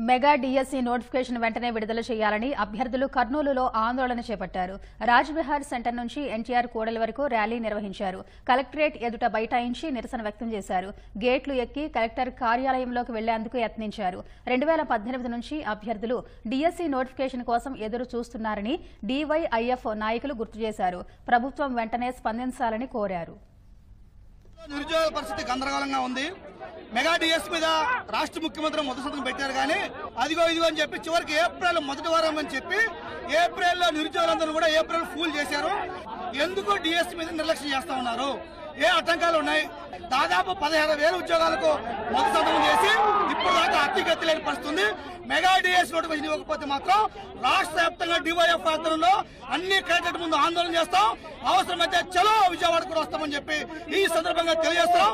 Mega DSC notification వెంటనే విడుదల చేయాలని అభ్యర్థులు కర్నూలులో ఆందోళన చేపట్టారు. రాజ్బిహార్ సెంటర్ నుంచి ఎన్టీఆర్ కూడలి వరకు ర్యాలీ నిర్వహించారు. కలెక్టరేట్ ఎదుట బైఠాయించి నిరసన వ్యక్తం చేశారు. గేట్లు ఎక్కి కలెక్టర్ కార్యాలయంలోకి వెళ్లేందుకు యత్నించారు. 2018 నుంచి అభ్యర్థులు డిఎస్సి నోటిఫికేషన్ కోసం ఎదురు చూస్తున్నారని డివైఐఎఫ్ నాయకులు గుర్తు చేశారు. ప్రభుత్వం వెంటనే స్పందించాలని కోరారు. నిరుద్యోగ పరిస్థితి గందరగోళంగా ఉంది. మెగా డిఎస్ మీద రాష్ట్ర ముఖ్యమంత్రి మొదటి సంతకం పెట్టారు కానీ అదిగో ఇదిగో అని చెప్పి చివరికి ఏప్రిల్ మొదటి వారం అని చెప్పి ఏప్రిల్లో నిరుద్యోగులందరూ కూడా ఏప్రిల్ ఫూల్ చేశారు. ఎందుకు డిఎస్ మీద నిర్లక్ష్యం చేస్తా ఉన్నారు? ఏ ఆటంకాలు ఉన్నాయి? దాదాపు 16,000 ఉద్యోగాలకు మొదటి సంతకం చేసి ఇప్పుడు దాకా అతిగతి లేని పరిస్థితుంది. మెగా డిఎస్ నోటిఫికేషన్ ఇవ్వకపోతే మాత్రం రాష్ట్ర వ్యాప్తంగా డివైఎఫ్ ఆధ్వర్యంలో అన్ని కలెక్టరేట్ ముందు ఆందోళన చేస్తాం. అవసరమైతే చలో విజయవాడకు వస్తామని చెప్పి ఈ సందర్భంగా తెలియజేస్తాం.